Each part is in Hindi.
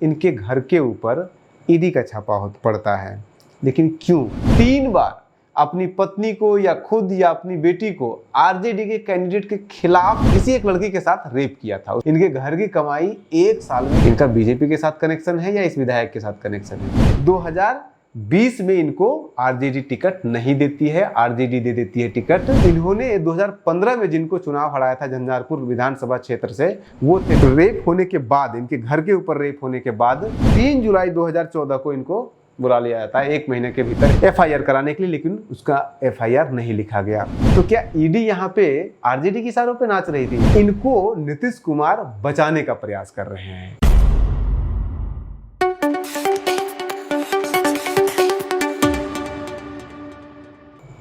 इनके घर के ऊपर ईडी का छापा पड़ता है। लेकिन क्यों? 3 बार अपनी पत्नी को या खुद या अपनी बेटी को आरजेडी के कैंडिडेट के खिलाफ किसी एक लड़की के साथ रेप किया था। इनके घर की कमाई 1 साल में, इनका बीजेपी के साथ कनेक्शन है या इस विधायक के साथ कनेक्शन है? 2020 में इनको आरजेडी टिकट नहीं देती है, आरजेडी दे देती है टिकट। इन्होंने 2015 में जिनको चुनाव हराया था झंझारपुर विधानसभा क्षेत्र से, वो थे। रेप होने के बाद, इनके घर के ऊपर रेप होने के बाद 3 जुलाई 2014 को इनको बुला लिया जाता है 1 महीने के भीतर एफआईआर कराने के लिए, लेकिन उसका एफआईआर नहीं लिखा गया। तो क्या ईडी यहाँ पे आरजेडी की इशारों पे नाच रही थी? इनको नीतीश कुमार बचाने का प्रयास कर रहे हैं।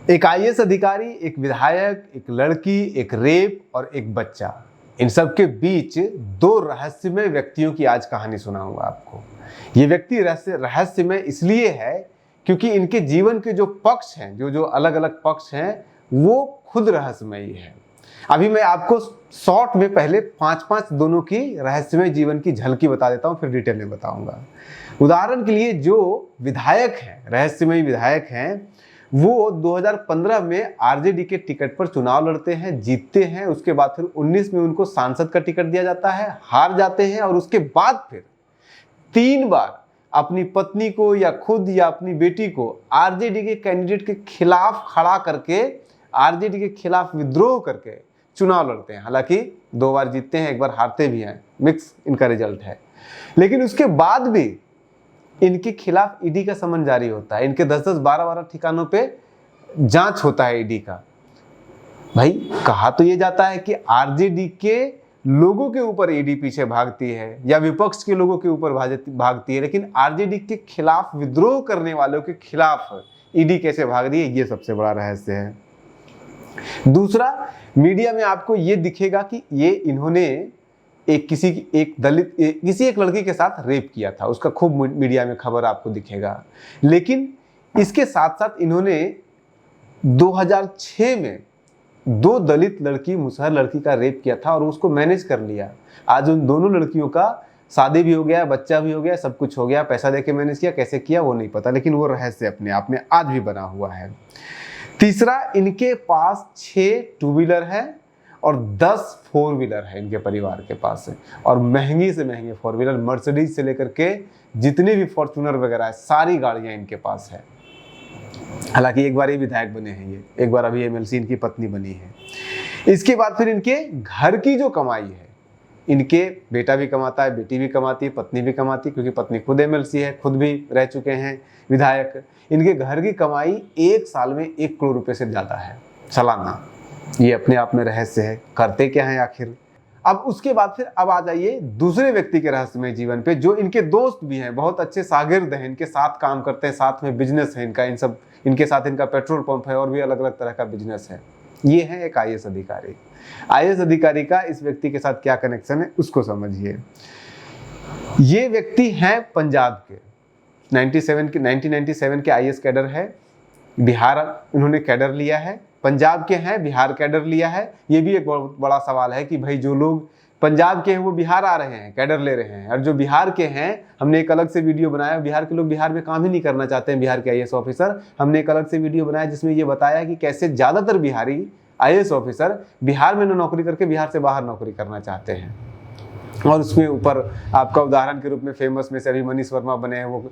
एक आईएएस अधिकारी, एक विधायक, एक लड़की, एक रेप और एक बच्चा, इन सब के बीच 2 रहस्यमय व्यक्तियों की आज कहानी सुनाऊंगा आपको। ये व्यक्ति रहस्यमय इसलिए है क्योंकि इनके जीवन के जो पक्ष हैं, जो अलग अलग पक्ष हैं, वो खुद रहस्यमयी है। अभी मैं आपको शॉर्ट में पहले 5-5 दोनों की रहस्यमय जीवन की झलकी बता देता हूं, फिर डिटेल में बताऊंगा। उदाहरण के लिए जो विधायक हैं, रहस्यमयी विधायक हैं, वो 2015 में आरजेडी के टिकट पर चुनाव लड़ते हैं, जीतते हैं। उसके बाद फिर 19 में उनको सांसद का टिकट दिया जाता है, हार जाते हैं और उसके बाद फिर 3 बार अपनी पत्नी को या खुद या अपनी बेटी को आरजेडी के कैंडिडेट के खिलाफ खड़ा करके, आरजेडी के खिलाफ विद्रोह करके चुनाव लड़ते हैं। हालांकि 2 बार जीतते हैं, 1 बार हारते भी हैं, मिक्स इनका रिजल्ट है। लेकिन उसके बाद भी इनके खिलाफ ईडी का समन जारी होता है। इनके 10-10, 12-12 ठिकानों पे जांच होता है ईडी का। भाई, कहा तो ये जाता है कि आरजेडी के लोगों के ऊपर ईडी पीछे भागती है या विपक्ष के लोगों के ऊपर भागती है, लेकिन आरजेडी के खिलाफ विद्रोह करने वालों के खिलाफ ईडी कैसे भाग रही है, ये सबसे बड़ा रहस्य है। दूसरा, मीडिया में आपको ये दिखेगा कि ये इन्होंने किसी एक लड़की के साथ रेप किया था, उसका खूब मीडिया में खबर आपको दिखेगा। लेकिन इसके साथ साथ इन्होंने 2006 में 2 दलित लड़की, मुसहर लड़की का रेप किया था और उसको मैनेज कर लिया। आज उन दोनों लड़कियों का शादी भी हो गया, बच्चा भी हो गया, सब कुछ हो गया। पैसा देके मैनेज किया, कैसे किया वो नहीं पता, लेकिन वो रहस्य अपने आप में आज भी बना हुआ है। तीसरा, इनके पास 6 2 व्हीलर है और 10 4 व्हीलर है इनके परिवार के पास है। और महंगी से महंगे 4 व्हीलर, मर्सिडीज से लेकर के जितने भी फॉर्च्यूनर वगैरह है, सारी गाड़ियां इनके पास है। हालांकि एक बार ये विधायक बने हैं, ये एक बार अभी एमएलसी इनकी पत्नी बनी है। इसके बाद फिर इनके घर की जो कमाई है, इनके बेटा भी कमाता है, बेटी भी कमाती है, पत्नी भी कमाती है, क्योंकि पत्नी खुद एमएलसी है, खुद भी रह चुके हैं विधायक। इनके घर की कमाई 1 साल में 1 करोड़ रुपए से ज्यादा है सालाना। ये अपने आप में रहस्य है, करते क्या है आखिर। अब उसके बाद फिर अब आ जाइए दूसरे व्यक्ति के रहस्यमय जीवन पे, जो इनके दोस्त भी हैं, बहुत अच्छे शागिर्द हैं, इनके साथ काम करते हैं, साथ में बिजनेस है इनका, इनके साथ इनका पेट्रोल पंप है और भी अलग अलग तरह का बिजनेस है। ये है एक आईएएस अधिकारी। आईएएस अधिकारी का इस व्यक्ति के साथ क्या कनेक्शन है, उसको समझिए। ये व्यक्ति हैं पंजाब के, 1997 के आईएएस कैडर है। बिहार इन्होंने कैडर लिया है, पंजाब के हैं, बिहार कैडर लिया है। ये भी एक बहुत बड़ा सवाल है कि भाई जो लोग पंजाब के हैं वो बिहार आ रहे हैं, कैडर ले रहे हैं, और जो बिहार के हैं, हमने एक अलग से वीडियो बनाया, बिहार के लोग बिहार में काम ही नहीं करना चाहते हैं, बिहार के आईएएस ऑफिसर। हमने एक अलग से वीडियो बनाया जिसमें ये बताया कि कैसे ज़्यादातर बिहारी आईएएस ऑफिसर बिहार में नौकरी करके बिहार से बाहर नौकरी करना चाहते हैं। और उसमें ऊपर आपका उदाहरण के रूप में फेमस में से अभी मनीष वर्मा बने हैं, वो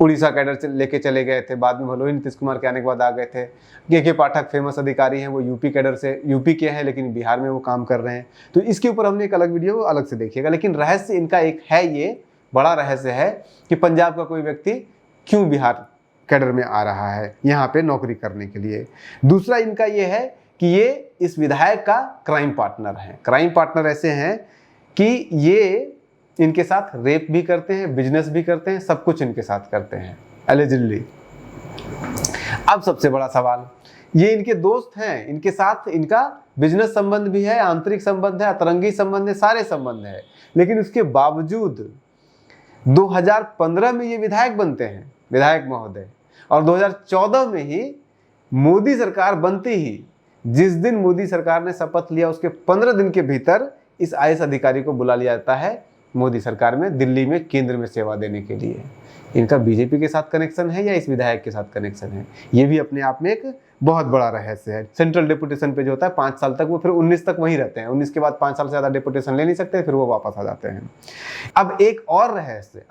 उड़ीसा कैडर से लेके चले गए थे, बाद में भलोही नीतीश कुमार के आने के बाद आ गए थे। के पाठक फेमस अधिकारी हैं, वो यूपी कैडर से, यूपी के हैं लेकिन बिहार में वो काम कर रहे हैं। तो इसके ऊपर हमने एक अलग वीडियो अलग से देखिएगा। लेकिन रहस्य इनका एक है, ये बड़ा रहस्य है कि पंजाब का कोई व्यक्ति क्यों बिहार कैडर में आ रहा है यहाँ पे नौकरी करने के लिए। दूसरा इनका ये है कि ये इस विधायक का क्राइम पार्टनर है। क्राइम पार्टनर ऐसे हैं कि ये इनके साथ रेप भी करते हैं, बिजनेस भी करते हैं, सब कुछ इनके साथ करते हैं एलिजिडली। अब सबसे बड़ा सवाल, ये इनके दोस्त हैं, इनके साथ इनका बिजनेस संबंध भी है, आंतरिक संबंध है, अतरंगी संबंध है, सारे संबंध है। लेकिन उसके बावजूद 2015 में ये विधायक बनते हैं, विधायक महोदय, और 2014 में ही मोदी सरकार बनती ही, जिस दिन मोदी सरकार ने शपथ लिया उसके 15 दिन के भीतर इस आईएएस अधिकारी को बुला लिया जाता है मोदी सरकार में दिल्ली में केंद्र में सेवा देने के लिए। इनका बीजेपी के साथ कनेक्शन है या इस विधायक के साथ कनेक्शन है, ये भी अपने आप में एक बहुत बड़ा रहस्य है। सेंट्रल डेपुटेशन पे जो होता है 5 साल तक, वो फिर 19 तक वहीं रहते हैं। 19 के बाद 5 साल से ज़्यादा डेपुटेशन ले नहीं सकते, फिर वो वापस आ जाते हैं। अब एक और रहस्य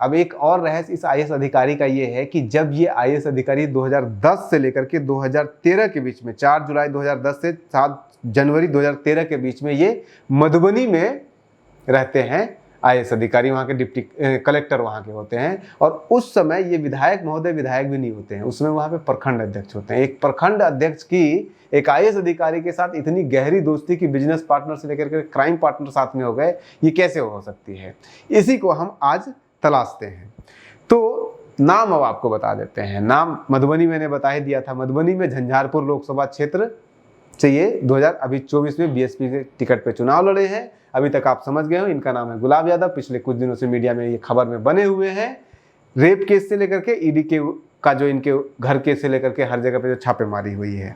इस IAS अधिकारी का ये है कि जब ये IAS अधिकारी 2010 से लेकर के 2013 के बीच में, 4 जुलाई 2010 से 7 जनवरी 2013 के बीच में ये मधुबनी में रहते हैं। IAS अधिकारी वहाँ के डिप्टी कलेक्टर वहाँ के होते हैं, और उस समय ये विधायक महोदय विधायक भी नहीं होते हैं, उस समय वहाँ पे प्रखंड अध्यक्ष होते हैं। एक प्रखंड अध्यक्ष की एक IAS अधिकारी के साथ इतनी गहरी दोस्ती की, बिजनेस पार्टनर से लेकर के क्राइम पार्टनर साथ में हो गए, ये कैसे हो सकती है? इसी को हम आज तलाशते हैं। तो नाम अब आपको बता देते हैं। नाम मधुबनी मैंने बता ही दिया था। मधुबनी में झंझारपुर लोकसभा क्षेत्र से ये 2024 में BSP के टिकट पे चुनाव लड़े हैं। अभी तक आप समझ गए हो, इनका नाम है गुलाब यादव। पिछले कुछ दिनों से मीडिया में ये खबर में बने हुए हैं। रेप केस से लेकर के ईडी के का जो इनके घर केस से लेकर के हर जगह पे जो छापेमारी हुई है।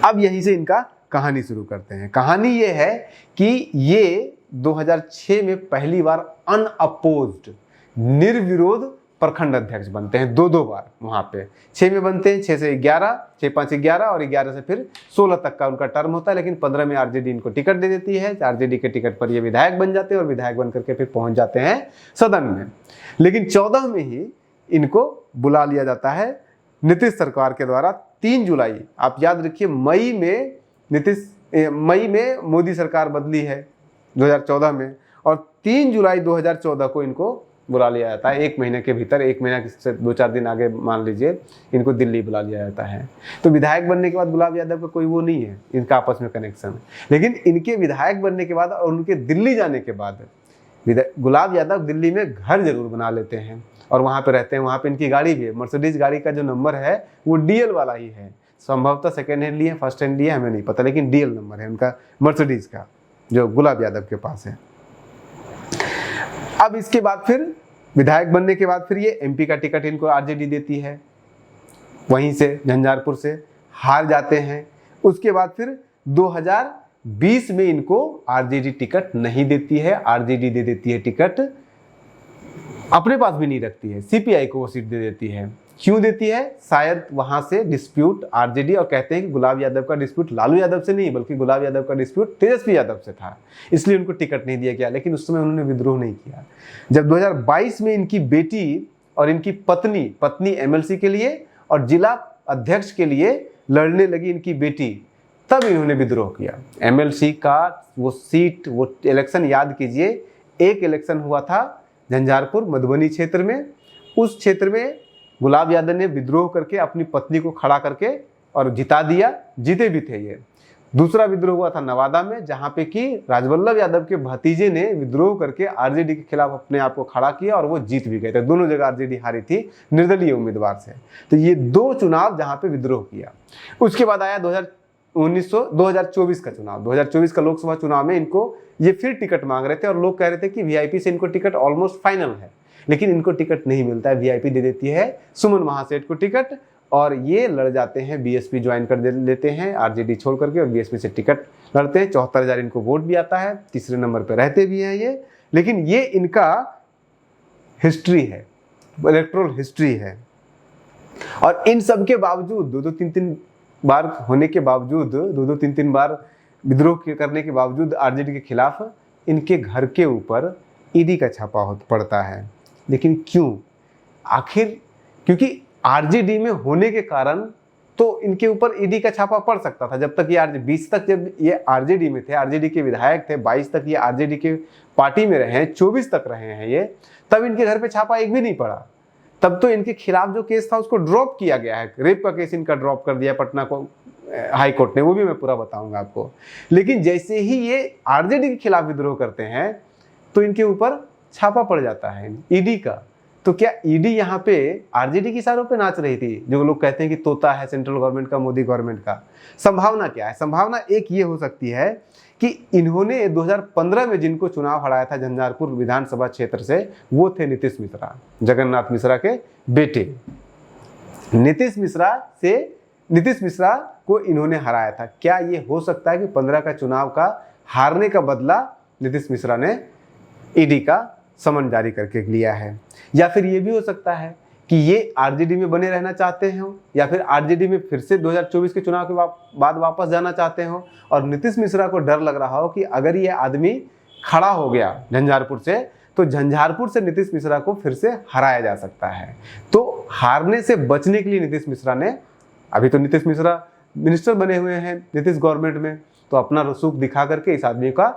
अब यहीं से इनका कहानी शुरू करते हैं। कहानी ये है कि ये 2006 में पहली बार अनअपोज्ड, निर्विरोध प्रखंड अध्यक्ष बनते हैं। 2 बार वहाँ पे 6 में बनते हैं, 6 से 11, 6 5 11 और 11 से फिर 16 तक का उनका टर्म होता है। लेकिन 15 में आरजेडी इनको टिकट दे देती है। आरजेडी के टिकट पर ये विधायक बन जाते हैं और विधायक बन करके फिर पहुंच जाते हैं सदन में। लेकिन 14 में ही इनको बुला लिया जाता है नीतीश सरकार के द्वारा। 3 जुलाई, आप याद रखिए, मई में मोदी सरकार बदली है 2014 में, और 3 जुलाई 2014 को इनको बुला लिया जाता है। 1 महीने के भीतर, 1 महीना से 2-4 दिन आगे मान लीजिए, इनको दिल्ली बुला लिया जाता है। तो विधायक बनने के बाद गुलाब यादव का कोई वो नहीं है, इनका आपस में कनेक्शन। लेकिन इनके विधायक बनने के बाद और उनके दिल्ली जाने के बाद गुलाब यादव दिल्ली में घर जरूर बना लेते हैं और वहाँ पे रहते हैं। वहाँ पे इनकी गाड़ी भी है, मर्सिडीज गाड़ी का जो नंबर है वो DL वाला ही है। संभवतः सेकेंड हैंड लिए, फर्स्ट हैंड लिए, हमें नहीं पता, लेकिन DL नंबर है उनका मर्सिडीज का, जो गुलाब यादव के पास है। अब इसके बाद फिर विधायक बनने के बाद फिर ये MP का टिकट इनको आरजेडी देती है, वहीं से झंझारपुर से हार जाते हैं। उसके बाद फिर 2020 में इनको आरजेडी टिकट नहीं देती है। आरजेडी दे देती है टिकट, अपने पास भी नहीं रखती है, CPI को वो सीट दे देती है। क्यों देती है? शायद वहां से डिस्प्यूट आरजेडी, और कहते हैं कि गुलाब यादव का डिस्प्यूट लालू यादव से नहीं, बल्कि गुलाब यादव का डिस्प्यूट तेजस्वी यादव से था, इसलिए उनको टिकट नहीं दिया गया। लेकिन उस समय उन्होंने विद्रोह नहीं किया। जब 2022 में इनकी बेटी और इनकी पत्नी MLC के लिए और जिला अध्यक्ष के लिए लड़ने लगी इनकी बेटी, तब इन्होंने विद्रोह किया। MLC का वो सीट, वो इलेक्शन याद कीजिए, एक इलेक्शन हुआ था झंझारपुर मधुबनी क्षेत्र में। उस क्षेत्र में गुलाब यादव ने विद्रोह करके अपनी पत्नी को खड़ा करके और जिता दिया, जीते भी थे ये। दूसरा विद्रोह हुआ था नवादा में, जहां पे कि राजवल्लभ यादव के भतीजे ने विद्रोह करके आरजेडी के खिलाफ अपने आप को खड़ा किया और वो जीत भी गए थे। दोनों जगह आरजेडी हारी थी निर्दलीय उम्मीदवार से। तो ये 2 चुनाव जहां पे विद्रोह किया। उसके बाद आया 2024 का चुनाव। 2024 का लोकसभा चुनाव में इनको ये फिर टिकट मांग रहे थे और लोग कह रहे थे कि VIP से इनको टिकट ऑलमोस्ट फाइनल है, लेकिन इनको टिकट नहीं मिलता है। VIP दे देती है सुमन महासेठ को टिकट और ये लड़ जाते हैं, BSP ज्वाइन कर लेते हैं आरजेडी छोड़ करके, और BSP से टिकट लड़ते हैं। 74,000 इनको वोट भी आता है, तीसरे नंबर पर रहते भी हैं ये। लेकिन ये इनका हिस्ट्री है, इलेक्टोरल हिस्ट्री है। और इन सब के बावजूद 2-3 बार होने के बावजूद, 2-3 बार विद्रोह करने के बावजूद आरजेडी के खिलाफ इनके घर के ऊपर ईडी का छापा पड़ता है। लेकिन क्यों? आखिर क्योंकि आरजेडी में होने के कारण तो इनके ऊपर ईडी का छापा पड़ सकता था। जब तक ये 20 तक जब ये आरजेडी में थे, आरजेडी के विधायक थे, 22 तक ये आरजेडी के पार्टी में रहे हैं, 24 तक रहे हैं ये, तब इनके घर पे छापा एक भी नहीं पड़ा। तब तो इनके खिलाफ जो केस था उसको ड्रॉप किया गया है। रेप का केस इनका ड्रॉप कर दिया पटना को हाई कोर्ट ने, वो भी मैं पूरा बताऊंगा आपको। लेकिन जैसे ही ये आरजेडी के खिलाफ विद्रोह करते हैं तो इनके ऊपर छापा पड़ जाता है ईडी का। तो क्या ईडी यहाँ पे आरजेडी की इशारों पे नाच रही थी? जो लोग कहते हैं कि तोता है सेंट्रल गवर्नमेंट का, मोदी गवर्नमेंट का। संभावना क्या है? संभावना एक ये हो सकती है कि इन्होंने 2015 में जिनको चुनाव हराया था झंझारपुर विधानसभा क्षेत्र से, वो थे नीतीश मिश्रा, जगन्नाथ मिश्रा के बेटे। नीतीश मिश्रा को इन्होंने हराया था। क्या ये हो सकता है कि 15 का चुनाव का हारने का बदला नीतीश मिश्रा ने ईडी का समन जारी करके लिया है। या फिर ये भी हो सकता है कि ये आरजेडी में बने रहना चाहते हो, या फिर आरजेडी में फिर से 2024 के चुनाव के बाद वापस जाना चाहते हो, और नीतीश मिश्रा को डर लग रहा हो कि अगर ये आदमी खड़ा हो गया झंझारपुर से, तो झंझारपुर से नीतीश मिश्रा को फिर से हराया जा सकता है। तो हारने से बचने के लिए नीतीश मिश्रा ने, अभी तो नीतीश मिश्रा मिनिस्टर बने हुए हैं नीतीश गवर्नमेंट में, तो अपना रसूख दिखा करके इस आदमी का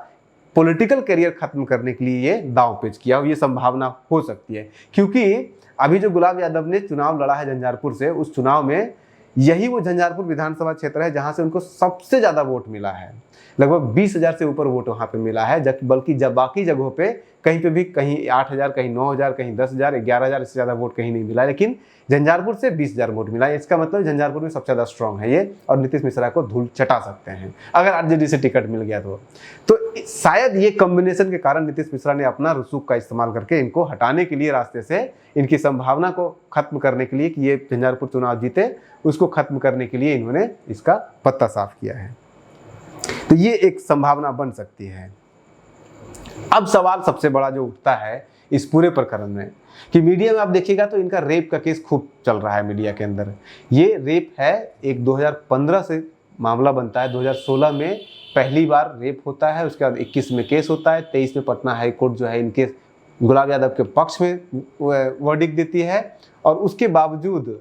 पॉलिटिकल करियर खत्म करने के लिए ये दांव पेच किया। और ये संभावना हो सकती है, क्योंकि अभी जो गुलाब यादव ने चुनाव लड़ा है झंझारपुर से, उस चुनाव में यही वो झंझारपुर विधानसभा क्षेत्र है जहां से उनको सबसे ज्यादा वोट मिला है। लगभग 20,000 से ऊपर वोट वहां पे मिला है, बल्कि जब बाकी जगहों पे कहीं पे भी कहीं 8,000, कहीं 9,000, कहीं 10,000, 11,000, इससे ज्यादा वोट कहीं नहीं मिला, लेकिन झंझारपुर से 20,000 वोट मिला। इसका मतलब झंझारपुर में सबसे ज्यादा स्ट्रांग है ये, और नीतीश मिश्रा को धूल चटा सकते हैं अगर आरजेडी से टिकट मिल गया तो शायद ये कॉम्बिनेशन के कारण नीतीश मिश्रा ने अपना रसूख का इस्तेमाल करके इनको हटाने के लिए, रास्ते से इनकी संभावना को खत्म करने के लिए कि ये झंझारपुर चुनाव जीते, उसको खत्म करने के लिए इन्होंने इसका पत्ता साफ किया है। तो ये एक संभावना बन सकती है। अब सवाल सबसे बड़ा जो उठता है इस पूरे प्रकरण में, कि मीडिया में आप देखिएगा तो इनका रेप का केस खूब चल रहा है मीडिया के अंदर। ये रेप है, एक 2015 से मामला बनता है, 2016 में पहली बार रेप होता है, उसके बाद 21 में केस होता है, 23 में पटना हाई कोर्ट जो है इनके गुलाब यादव के पक्ष में वर्डिक्ट देती है। और उसके बावजूद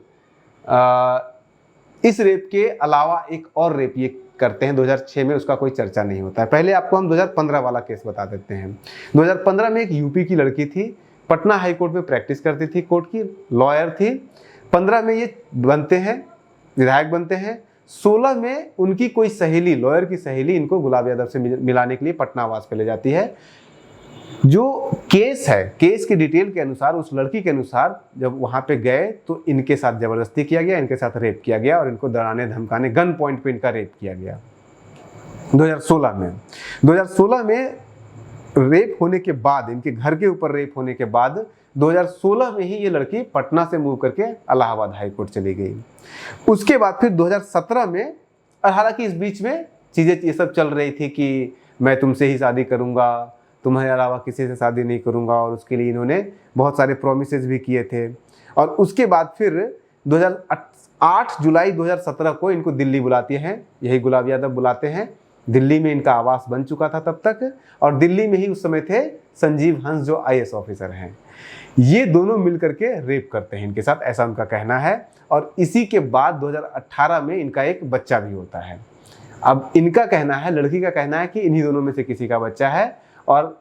इस रेप के अलावा एक और रेप ये करते हैं 2006 में, उसका कोई चर्चा नहीं होता है। पहले आपको हम 2015 वाला केस बता देते हैं। 2015 में एक यूपी की लड़की थी, पटना हाई कोर्ट में प्रैक्टिस करती थी, कोर्ट की लॉयर थी। 15 में ये बनते हैं, विधायक बनते हैं। 16 में उनकी कोई सहेली, लॉयर की सहेली, इनको गुलाब यादव से मिलाने के लिए पटना आवास पे ले जाती है। जो केस है, केस की डिटेल के अनुसार, उस लड़की के अनुसार, जब वहां पे गए तो इनके साथ जबरदस्ती किया गया, इनके साथ रेप किया गया और इनको डराने धमकाने, गन पॉइंट पे इनका रेप किया गया 2016 में। 2016 में रेप होने के बाद, इनके घर के ऊपर रेप होने के बाद 2016 में ही ये लड़की पटना से मूव करके इलाहाबाद हाई कोर्ट चली गई। उसके बाद फिर 2017 में, और हालांकि इस बीच में चीज़ें ये सब चल रही थी कि मैं तुमसे ही शादी करूँगा, तुम्हारे अलावा किसी से शादी नहीं करूँगा, और उसके लिए इन्होंने बहुत सारे प्रोमिसेस भी किए थे। और उसके बाद फिर 8 जुलाई 2017 को इनको दिल्ली बुलाती हैं, यही गुलाब यादव बुलाते हैं। दिल्ली में इनका आवास बन चुका था तब तक, और दिल्ली में ही उस समय थे संजीव हंस जो IAS ऑफिसर हैं। ये दोनों मिलकर के रेप करते हैं इनके साथ, ऐसा उनका कहना है। और इसी के बाद 2018 में इनका एक बच्चा भी होता है। अब इनका कहना है, लड़की का कहना है कि इन्हीं दोनों में से किसी का बच्चा है, और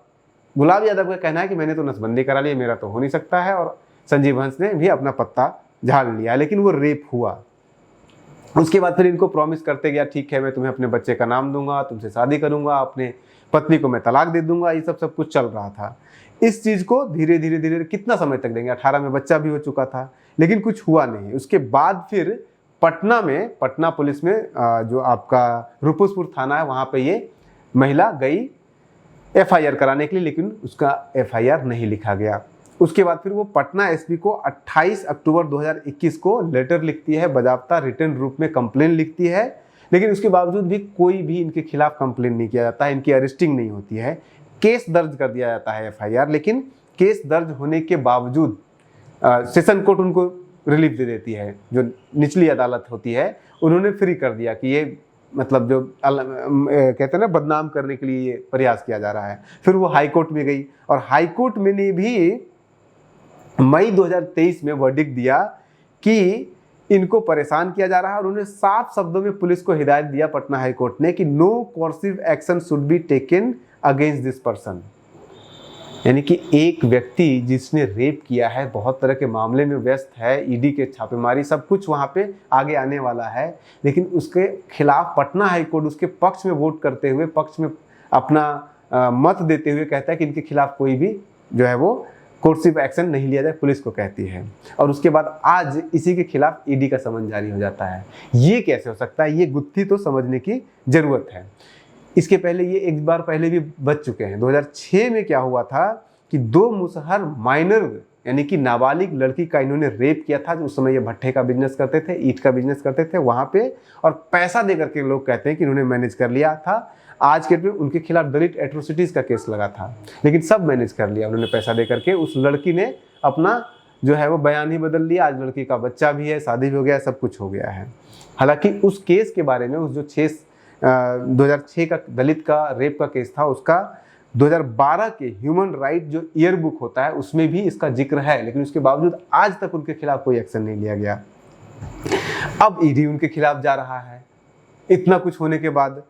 गुलाब यादव का कहना है कि मैंने तो नसबंदी करा ली, मेरा तो हो नहीं सकता है, और संजीव हंस ने भी अपना पत्ता झाड़ लिया, लेकिन वो रेप हुआ। उसके बाद फिर इनको प्रॉमिस करते गया, ठीक है मैं तुम्हें अपने बच्चे का नाम दूंगा, तुमसे शादी करूंगा, अपने पत्नी को मैं तलाक दे दूंगा, ये सब कुछ चल रहा था। इस चीज़ को धीरे धीरे कितना समय तक देंगे, 18 में बच्चा भी हो चुका था, लेकिन कुछ हुआ नहीं। उसके बाद फिर पटना में, पटना पुलिस में जो आपका रूपसपुर थाना है, वहाँ पे ये महिला गई FIR कराने के लिए, लेकिन उसका FIR नहीं लिखा गया। उसके बाद फिर वो पटना SP को 28 अक्टूबर 2021 को लेटर लिखती है, बजाबता रिटर्न रूप में कंप्लेन लिखती है, लेकिन उसके बावजूद भी कोई भी इनके खिलाफ कंप्लेन नहीं किया जाता है, इनकी अरेस्टिंग नहीं होती है। केस दर्ज कर दिया जाता है FIR, लेकिन केस दर्ज होने के बावजूद सेशन कोर्ट उनको रिलीफ दे देती है। जो निचली अदालत होती है उन्होंने फ्री कर दिया कि ये मतलब जो कहते हैं ना, बदनाम करने के लिए ये प्रयास किया जा रहा है। फिर वो हाई कोर्ट में गई, और हाई कोर्ट में ने भी मई 2023 में वर्डिक्ट दिया कि इनको परेशान किया जा रहा है, और उन्होंने साफ शब्दों में पुलिस को हिदायत दिया, पटना हाई कोर्ट ने, कि no coercive action should be taken against this person. यानी कि एक व्यक्ति जिसने रेप किया है, बहुत तरह के मामले में व्यस्त है, ईडी के छापेमारी सब कुछ वहाँ पे आगे आने वाला है, लेकिन उसके खिलाफ पटना हाई कोर्ट उसके पक्ष में वोट करते हुए, पक्ष में अपना मत देते हुए कहता है कि इनके खिलाफ कोई भी जो है वो कोर्सिव एक्शन नहीं लिया जाए, पुलिस को कहती है। और उसके बाद आज इसी के खिलाफ ईडी का समन जारी हो जाता है। ये कैसे हो सकता है, ये गुत्थी तो समझने की जरूरत है। इसके पहले ये एक बार पहले भी बच चुके हैं। 2006 में क्या हुआ था कि 2 मुसहर माइनर यानी कि नाबालिग लड़की का इन्होंने रेप किया था। उस समय ये भट्ठे का बिजनेस करते थे, ईंट का बिजनेस करते थे वहाँ पे, और पैसा दे करके लोग कहते हैं कि इन्होंने मैनेज कर लिया था। आज के डेट में उनके खिलाफ दलित एट्रोसिटीज़ का केस लगा था, लेकिन सब मैनेज कर लिया उन्होंने पैसा दे करके। उस लड़की ने अपना जो है वो बयान ही बदल लिया, आज लड़की का बच्चा भी है, शादी भी हो गया, सब कुछ हो गया है। हालांकि उस केस के बारे में, उस जो 2006 का दलित का रेप का केस था, उसका 2012 के ह्यूमन राइट जो ईयर बुक होता है उसमें भी इसका जिक्र है, लेकिन उसके बावजूद आज तक उनके खिलाफ कोई एक्शन नहीं लिया गया। अब ईडी उनके खिलाफ जा रहा है इतना कुछ होने के बाद।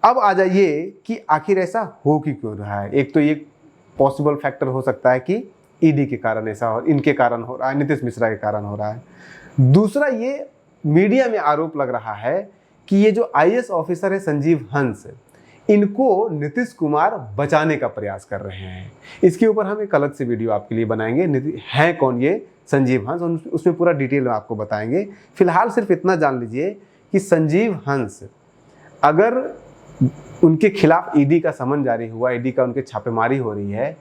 अब आ जाइए कि आखिर ऐसा हो कि क्यों रहा है। एक तो ये पॉसिबल फैक्टर हो सकता है कि ईडी के कारण ऐसा और इनके कारण हो रहा है, नीतीश मिश्रा के कारण हो रहा है। दूसरा, ये मीडिया में आरोप लग रहा है कि ये जो आईएएस ऑफिसर है संजीव हंस, इनको नीतीश कुमार बचाने का प्रयास कर रहे हैं। इसके ऊपर हम एक अलग से वीडियो आपके लिए बनाएंगे, है कौन ये संजीव हंस, उसमें पूरा डिटेल में आपको बताएंगे। फिलहाल सिर्फ इतना जान लीजिए कि संजीव हंस, अगर उनके खिलाफ ईडी का समन जारी हुआ, ईडी का उनके छापेमारी हो रही है,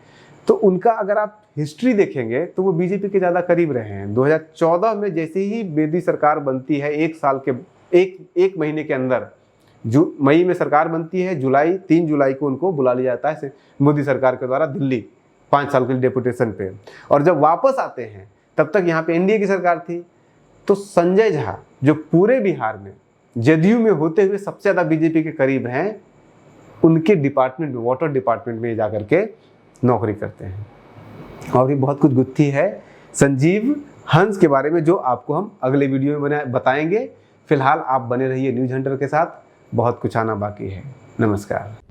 तो उनका अगर आप हिस्ट्री देखेंगे तो वो बीजेपी के ज़्यादा करीब रहे हैं। 2014 में जैसे ही मोदी सरकार बनती है, एक महीने के अंदर मई में सरकार बनती है, 3 जुलाई को उनको बुला लिया जाता है मोदी सरकार के द्वारा दिल्ली 5 साल के लिए डेपुटेशन पे। और जब वापस आते हैं तब तक यहाँ पे एनडीए की सरकार थी। तो संजय झा जो पूरे बिहार में जदयू में होते हुए सबसे ज़्यादा बीजेपी के करीब हैं, उनके डिपार्टमेंट में, वाटर डिपार्टमेंट में जा करके नौकरी करते हैं। और ये बहुत कुछ गुत्थी है संजीव हंस के बारे में, जो आपको हम अगले वीडियो में बताएंगे। फिलहाल आप बने रहिए न्यूज़ हंटर के साथ, बहुत कुछ आना बाकी है। नमस्कार।